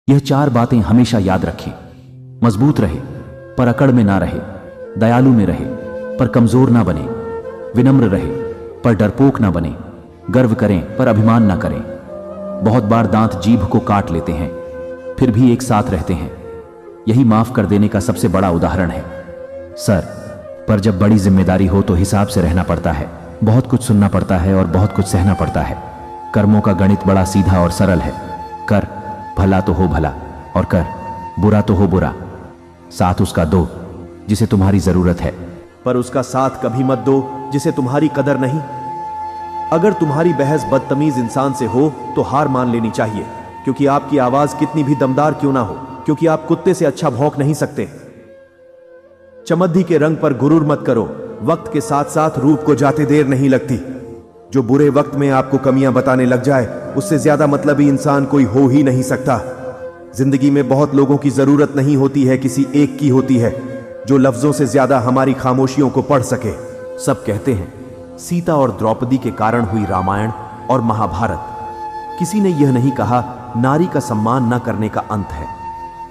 यह 4 बातें हमेशा याद रखें। मजबूत रहे पर अकड़ में ना रहे, दयालु में रहे पर कमजोर ना बने, विनम्र रहे पर डरपोक ना बने, गर्व करें पर अभिमान ना करें। बहुत बार दांत जीभ को काट लेते हैं फिर भी एक साथ रहते हैं। यही माफ कर देने का सबसे बड़ा उदाहरण है। सर, पर जब बड़ी जिम्मेदारी हो तो हिसाब से रहना पड़ता है, बहुत कुछ सुनना पड़ता है और बहुत कुछ सहना पड़ता है। कर्मों का गणित बड़ा सीधा और सरल है। कर भला तो हो भला और कर बुरा तो हो बुरा। साथ उसका दो जिसे तुम्हारी जरूरत है, पर उसका साथ कभी मत दो जिसे तुम्हारी कदर नहीं। अगर तुम्हारी बहस बदतमीज इंसान से हो तो हार मान लेनी चाहिए, क्योंकि आपकी आवाज कितनी भी दमदार क्यों ना हो, क्योंकि आप कुत्ते से अच्छा भौंक नहीं सकते। चमद्दी के रंग पर गुरूर मत करो, वक्त के साथ साथ रूप को जाते देर नहीं लगती। जो बुरे वक्त में आपको कमियां बताने लग जाए उससे ज्यादा मतलबी इंसान कोई हो ही नहीं सकता। जिंदगी में बहुत लोगों की जरूरत नहीं होती है, किसी एक की होती है जो लफ्जों से ज्यादा हमारी खामोशियों को पढ़ सके। सब कहते हैं सीता और द्रौपदी के कारण हुई रामायण और महाभारत। किसी ने यह नहीं कहा नारी का सम्मान न करने का अंत है।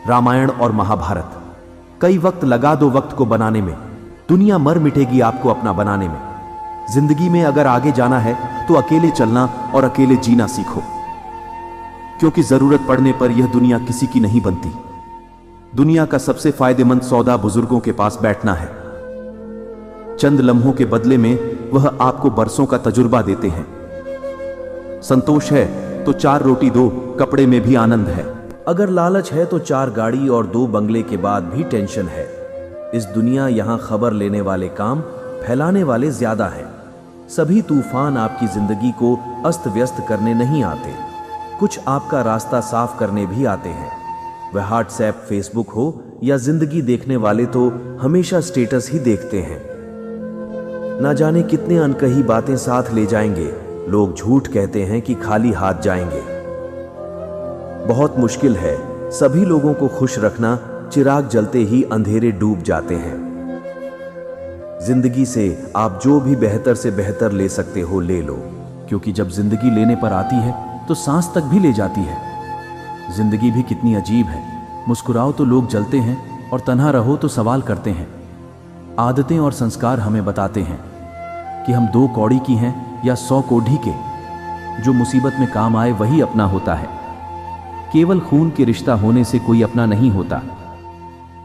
रामायण और महाभारत कई वक्त लगा दो वक्त को बनाने में, दुनिया मर मिटेगी आपको अपना बनाने में। जिंदगी में अगर आगे जाना है तो अकेले चलना और अकेले जीना सीखो, क्योंकि जरूरत पड़ने पर यह दुनिया किसी की नहीं बनती। दुनिया का सबसे फायदेमंद सौदा बुजुर्गों के पास बैठना है। चंद लम्हों के बदले में वह आपको बरसों का तजुर्बा देते हैं। संतोष है तो 4 रोटी दो, कपड़े में भी आनंद है। अगर लालच है तो 4 गाड़ी और 2 बंगले के बाद भी टेंशन है। इस दुनिया यहां खबर लेने वाले काम फैलाने वाले ज्यादा हैं। सभी तूफान आपकी जिंदगी को अस्त व्यस्त करने नहीं आते, कुछ आपका रास्ता साफ करने भी आते हैं। वह व्हाट्सएप, फेसबुक हो या जिंदगी देखने वाले तो हमेशा स्टेटस ही देखते हैं। ना जाने कितने अनकही बातें साथ ले जाएंगे। लोग झूठ कहते हैं कि खाली हाथ जाएंगे। बहुत मुश्किल है सभी लोगों को खुश रखना, चिराग जलते ही अंधेरे डूब जाते हैं। जिंदगी से आप जो भी बेहतर से बेहतर ले सकते हो ले लो, क्योंकि जब जिंदगी लेने पर आती है तो सांस तक भी ले जाती है। जिंदगी भी कितनी अजीब है। मुस्कुराओ तो लोग जलते हैं और तन्हा रहो तो सवाल करते हैं। आदतें और संस्कार हमें बताते हैं कि हम 2 कौड़ी की हैं या 100 कोढ़ी के। जो मुसीबत में काम आए वही अपना होता है। केवल खून के रिश्ता होने से कोई अपना नहीं होता।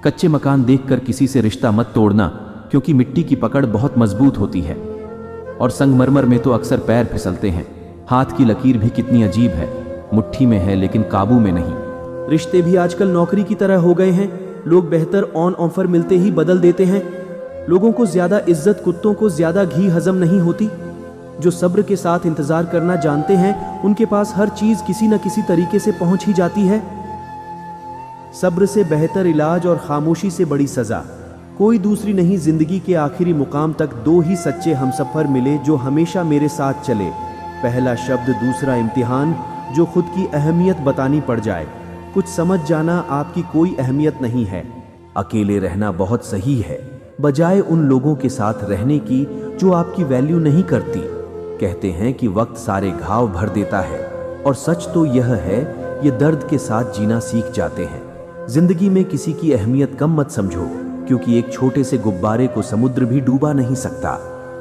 कच्चे मकान देखकर किसी से रिश्ता मत तोड़ना, क्योंकि मिट्टी की पकड़ बहुत मजबूत होती है और संगमरमर में तो अक्सर पैर फिसलते हैं। हाथ की लकीर भी कितनी अजीब है, मुट्ठी में है लेकिन काबू में नहीं। रिश्ते भी आजकल नौकरी की तरह हो गए हैं। लोग बेहतर ऑन ऑफर मिलते ही बदल देते हैं। लोगों को ज्यादा इज्जत, कुत्तों को ज्यादा घी हजम नहीं होती। जो सब्र के साथ इंतजार करना जानते हैं उनके पास हर चीज किसी न किसी तरीके से पहुंच ही जाती है। सब्र से बेहतर इलाज और खामोशी से बड़ी सजा कोई दूसरी नहीं। जिंदगी के आखिरी मुकाम तक 2 ही सच्चे हमसफर मिले जो हमेशा मेरे साथ चले। पहला शब्द, दूसरा इम्तिहान, जो खुद की अहमियत बतानी पड़ जाए। कुछ समझ जाना आपकी कोई अहमियत नहीं है। अकेले रहना बहुत सही है, बजाय उन लोगों के साथ रहने की जो आपकी वैल्यू नहीं करती। कहते हैं कि वक्त सारे घाव भर देता है, और सच तो यह है ये दर्द के साथ जीना सीख जाते हैं। जिंदगी में किसी की अहमियत कम मत समझो, क्योंकि एक छोटे से गुब्बारे को समुद्र भी डूबा नहीं सकता।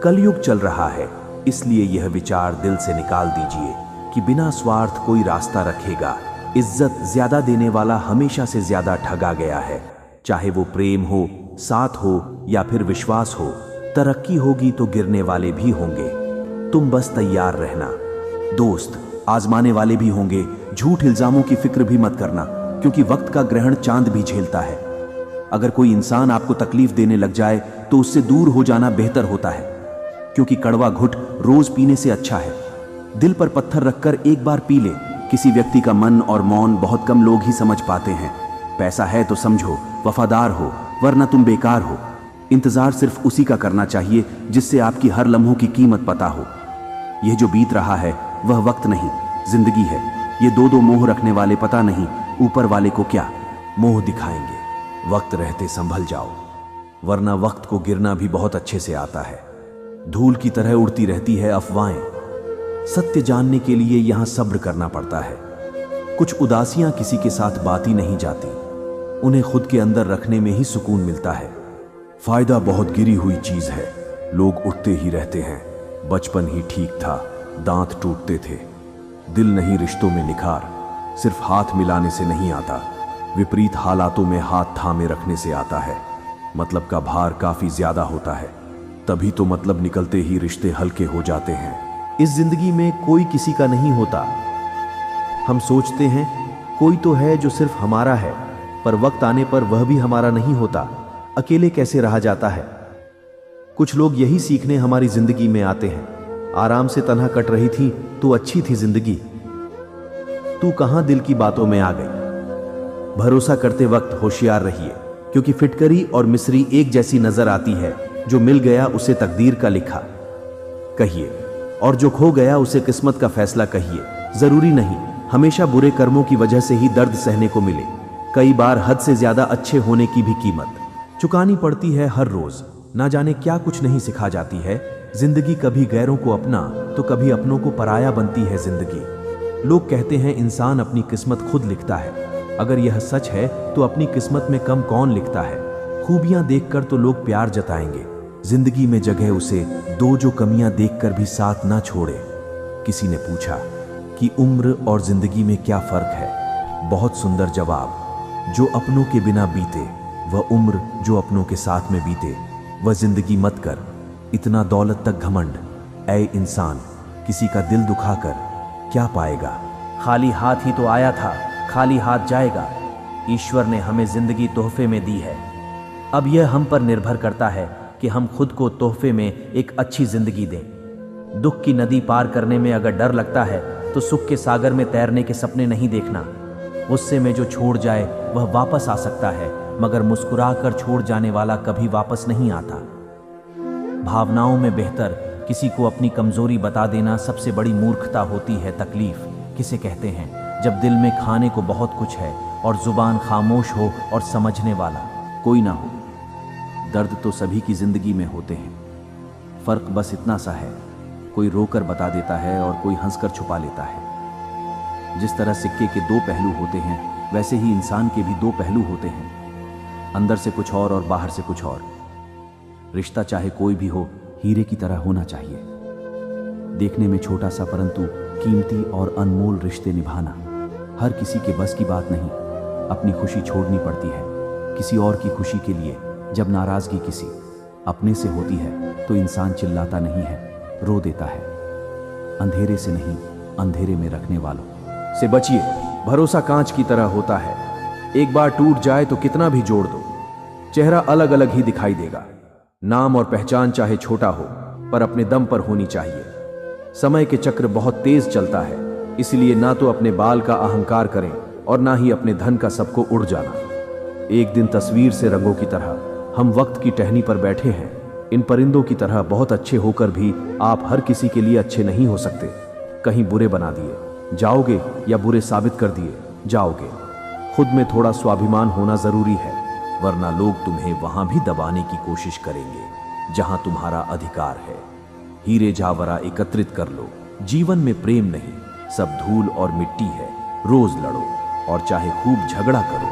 कलयुग चल रहा है, इसलिए यह विचार दिल से निकाल दीजिए कि बिना स्वार्थ कोई रास्ता रखेगा। इज्जत ज्यादा देने वाला हमेशा से ज्यादा ठगा गया है। चाहे वो प्रेम हो, साथ हो या फिर विश्वास हो, तरक्की होगी तो गिरने वाले भी होंगे। तुम बस तैयार रहना। दोस्त आजमाने वाले भी होंगे। झूठ इल्जामों की फिक्र भी मत करना, क्योंकि वक्त का ग्रहण चांद भी झेलता है। अगर कोई इंसान आपको तकलीफ देने लग जाए तो उससे दूर हो जाना बेहतर होता है, क्योंकि कड़वा घुट रोज पीने से अच्छा है। दिल पर पत्थर रखकर एक बार पी ले। किसी व्यक्ति का मन और मौन बहुत कम लोग ही समझ पाते हैं। पैसा है तो समझो, वफादार हो, वरना तुम बेकार हो। इंतजार सिर्फ उसी का करना चाहिए जिससे आपकी हर लम्हों की कीमत पता हो। यह जो बीत रहा है वह वक्त नहीं, जिंदगी है। ये 2 मोह रखने वाले पता नहीं ऊपर वाले को क्या मोह दिखाएंगे। वक्त रहते संभल जाओ, वरना वक्त को गिरना भी बहुत अच्छे से आता है। धूल की तरह उड़ती रहती है अफवाहें। सत्य जानने के लिए यहां सब्र करना पड़ता है। कुछ उदासियां किसी के साथ बाती नहीं जाती, उन्हें खुद के अंदर रखने में ही सुकून मिलता है। फायदा बहुत गिरी हुई चीज है, लोग उठते ही रहते हैं। बचपन ही ठीक था, दांत टूटते थे। दिल नहीं रिश्तों में निखार सिर्फ हाथ मिलाने से नहीं आता, विपरीत हालातों में हाथ थामे रखने से आता है। मतलब का भार काफी ज्यादा होता है, तभी तो मतलब निकलते ही रिश्ते हल्के हो जाते हैं। इस जिंदगी में कोई किसी का नहीं होता। हम सोचते हैं कोई तो है जो सिर्फ हमारा है, पर वक्त आने पर वह भी हमारा नहीं होता। अकेले कैसे रहा जाता है। कुछ लोग यही सीखने हमारी जिंदगी में आते हैं। आराम से तन्हा कट रही थी तो अच्छी थी जिंदगी, तू कहां दिल की बातों में आ गई। भरोसा करते वक्त होशियार रहिए, क्योंकि फिटकरी और मिस्री एक जैसी नजर आती है। जो मिल गया उसे तकदीर का लिखा कहिए, और जो खो गया उसे किस्मत का फैसला कहिए। जरूरी नहीं हमेशा बुरे कर्मों की वजह से ही दर्द सहने को मिले। कई बार हद से ज्यादा अच्छे होने की भी कीमत चुकानी पड़ती है हर रोज। ना जाने क्या कुछ नहीं सिखा जाती है जिंदगी। कभी गैरों को अपना तो कभी अपनों को पराया बनती है जिंदगी। लोग कहते हैं इंसान अपनी किस्मत खुद लिखता है। अगर यह सच है तो अपनी किस्मत में कम कौन लिखता है। खूबियां देखकर तो लोग प्यार जताएंगे, जिंदगी में जगह उसे दो जो कमियां देखकर भी साथ ना छोड़े। किसी ने पूछा कि उम्र और जिंदगी में क्या फर्क है। बहुत सुंदर जवाब। जो अपनों के बिना बीते वह उम्र, जो अपनों के साथ में बीते वह जिंदगी मत कर। इतना दौलत तक घमंड, ऐ इंसान किसी का दिल दुखाकर क्या पाएगा। खाली हाथ ही तो आया था, खाली हाथ जाएगा। ईश्वर ने हमें जिंदगी तोहफे में दी है। अब यह हम पर निर्भर करता है कि हम खुद को तोहफे में एक अच्छी जिंदगी दें। दुख की नदी पार करने में अगर डर लगता है तो सुख के सागर में तैरने के सपने नहीं देखना। गुस्से में जो छोड़ जाए वह वापस आ सकता है, मगर मुस्कुराकर छोड़ जाने वाला कभी वापस नहीं आता। भावनाओं में बेहतर किसी को अपनी कमजोरी बता देना सबसे बड़ी मूर्खता होती है। तकलीफ किसे कहते हैं? जब दिल में खाने को बहुत कुछ है और जुबान खामोश हो और समझने वाला कोई ना हो। दर्द तो सभी की जिंदगी में होते हैं, फर्क बस इतना सा है, कोई रोकर बता देता है और कोई हंसकर छुपा लेता है। जिस तरह सिक्के के दो पहलू होते हैं, वैसे ही इंसान के भी दो पहलू होते हैं, अंदर से कुछ और बाहर से कुछ और। रिश्ता चाहे कोई भी हो, हीरे की तरह होना चाहिए। देखने में छोटा सा परंतु कीमती और अनमोल रिश्ते निभाना हर किसी के बस की बात नहीं। अपनी खुशी छोड़नी पड़ती है किसी और की खुशी के लिए। जब नाराजगी किसी अपने से होती है तो इंसान चिल्लाता नहीं है, रो देता है। अंधेरे से नहीं, अंधेरे में रखने वालों से बचिए। भरोसा कांच की तरह होता है, एक बार टूट जाए तो कितना भी जोड़ दो, चेहरा अलग अलग ही दिखाई देगा। नाम और पहचान चाहे छोटा हो, पर अपने दम पर होनी चाहिए। समय के चक्र बहुत तेज चलता है, इसलिए ना तो अपने बाल का अहंकार करें और ना ही अपने धन का सबको उड़ जाना। एक दिन तस्वीर से रंगों की तरह हम वक्त की टहनी पर बैठे हैं। इन परिंदों की तरह बहुत अच्छे होकर भी आप हर किसी के लिए अच्छे नहीं हो सकते। कहीं बुरे बना दिए जाओगे या बुरे साबित कर दिए जाओगे। खुद में थोड़ा स्वाभिमान होना जरूरी है, वरना लोग तुम्हें वहां भी दबाने की कोशिश करेंगे जहां तुम्हारा अधिकार है। हीरे जावरा एकत्रित कर लो, जीवन में प्रेम नहीं, सब धूल और मिट्टी है। रोज लड़ो और चाहे खूब झगड़ा करो,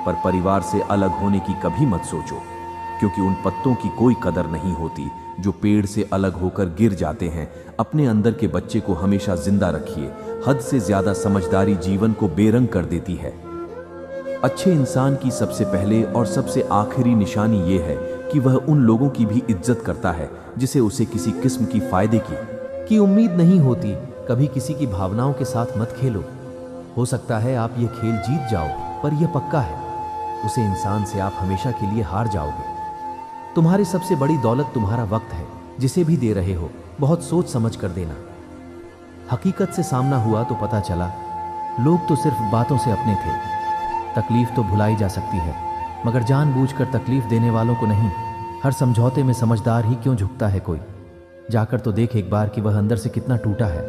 पर परिवार से अलग होने की कभी मत सोचो, क्योंकि उन पत्तों की कोई कदर नहीं होती जो पेड़ से अलग होकर गिर जाते हैं। अपने अंदर के बच्चे को हमेशा जिंदा रखिए। हद से ज्यादा समझदारी जीवन को बेरंग कर देती है। अच्छे इंसान की सबसे पहले और सबसे आखिरी निशानी यह है कि वह उन लोगों की भी इज्जत करता है जिसे उसे किसी किस्म की फायदे की उम्मीद नहीं होती। कभी किसी की भावनाओं के साथ मत खेलो। हो सकता है आप ये खेल जीत जाओ, पर यह पक्का है उसे इंसान से आप हमेशा के लिए हार जाओगे। तुम्हारी सबसे बड़ी दौलत तुम्हारा वक्त है, जिसे भी दे रहे हो बहुत सोच समझ कर देना। हकीकत से सामना हुआ तो पता चला लोग तो सिर्फ बातों से अपने थे। तकलीफ तो भुलाई जा सकती है, मगर जानबूझकर तकलीफ देने वालों को नहीं। हर समझौते में समझदार ही क्यों झुकता है कोई। जाकर तो देख एक बार कि वह अंदर से कितना टूटा है।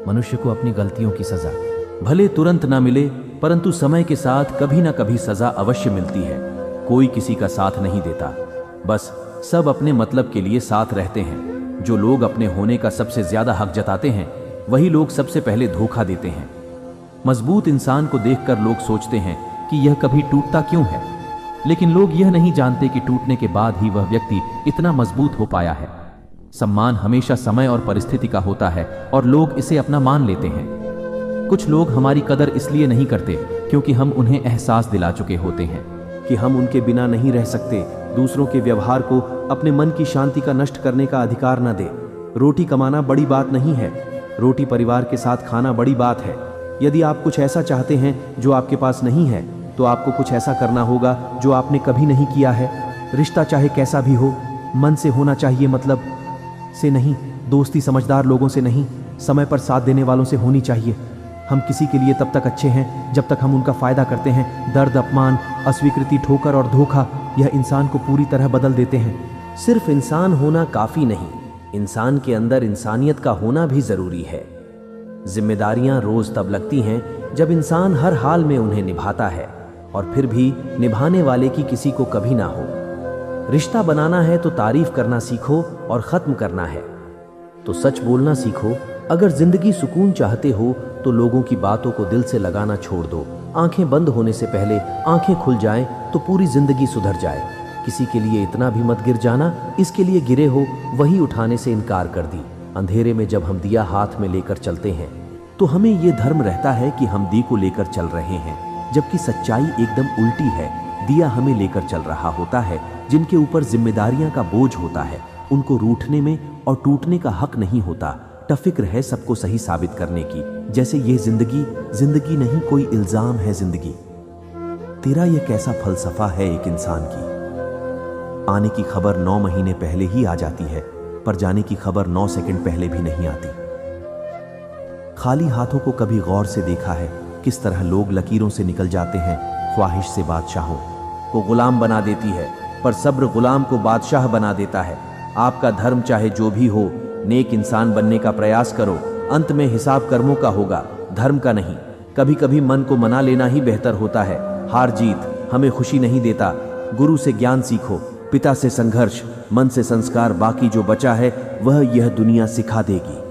मनुष्य को अपनी गलतियों की सजा भले तुरंत ना मिले, परंतु समय के साथ कभी ना कभी सजा अवश्य मिलती है। कोई किसी का साथ नहीं देता, बस सब अपने मतलब के लिए साथ रहते हैं। जो लोग अपने होने का सबसे ज्यादा हक जताते हैं, वही लोग सबसे पहले धोखा देते हैं। मजबूत इंसान को देखकर लोग सोचते हैं कि यह कभी टूटता क्यों है, लेकिन लोग यह नहीं जानते कि टूटने के बाद ही वह व्यक्ति इतना मजबूत हो पाया है। सम्मान हमेशा समय और परिस्थिति का होता है और लोग इसे अपना मान लेते हैं। कुछ लोग हमारी कदर इसलिए नहीं करते क्योंकि हम उन्हें एहसास दिला चुके होते हैं कि हम उनके बिना नहीं रह सकते। दूसरों के व्यवहार को अपने मन की शांति का नष्ट करने का अधिकार न दे। रोटी कमाना बड़ी बात नहीं है, रोटी परिवार के साथ खाना बड़ी बात है। यदि आप कुछ ऐसा चाहते हैं जो आपके पास नहीं है, तो आपको कुछ ऐसा करना होगा जो आपने कभी नहीं किया है। रिश्ता चाहे कैसा भी हो, मन से होना चाहिए, मतलब से नहीं। दोस्ती समझदार लोगों से नहीं, समय पर साथ देने वालों से होनी चाहिए। हम किसी के लिए तब तक अच्छे हैं जब तक हम उनका फायदा करते हैं। दर्द, अपमान, अस्वीकृति, ठोकर और धोखा यह इंसान को पूरी तरह बदल देते हैं। सिर्फ इंसान होना काफी नहीं, इंसान के अंदर इंसानियत का होना भी जरूरी है। जिम्मेदारियां रोज तब लगती हैं जब इंसान हर हाल में उन्हें निभाता है और फिर भी निभाने वाले की किसी को कभी ना हो। रिश्ता बनाना है तो तारीफ करना सीखो और खत्म करना है तो सच बोलना सीखो। अगर जिंदगी सुकून चाहते हो तो लोगों की बातों को दिल से लगाना छोड़ दो। आंखें बंद होने से पहले आंखें खुल जाएं तो पूरी जिंदगी सुधर जाए। किसी के लिए इतना भी मत गिर जाना, इसके लिए गिरे हो वही उठाने से इनकार कर दी। अंधेरे में जब हम दिया हाथ में लेकर चलते हैं तो हमें यह धर्म रहता है कि हम दी को लेकर चल रहे हैं, जबकि सच्चाई एकदम उल्टी है। दिया हमें लेकर चल रहा होता है। जिनके ऊपर जिम्मेदारियां का बोझ होता है उनको रूठने में और टूटने का हक नहीं होता। टफिक्र है सबको सही साबित करने की, जैसे ये जिंदगी नहीं कोई इल्जाम है जिंदगी। तेरा ये कैसा फलसफा है एक इंसान की। आने की खबर 9 महीने पहले ही आ जाती है, पर जाने की खबर 9 सेकंड पहले भी नहीं आती। खाली हाथों को कभी गौर से देखा है किस तरह लोग लकीरों से निकल जाते हैं। ख्वाहिश से बादशाहों को गुलाम बना देती है, पर सब्र गुलाम को बादशाह बना देता है। आपका धर्म चाहे जो भी हो, नेक इंसान बनने का प्रयास करो। अंत में हिसाब कर्मों का होगा, धर्म का नहीं। कभी कभी मन को मना लेना ही बेहतर होता है। हार जीत हमें खुशी नहीं देता। गुरु से ज्ञान सीखो, पिता से संघर्ष, मन से संस्कार, बाकी जो बचा है वह यह दुनिया सिखा देगी।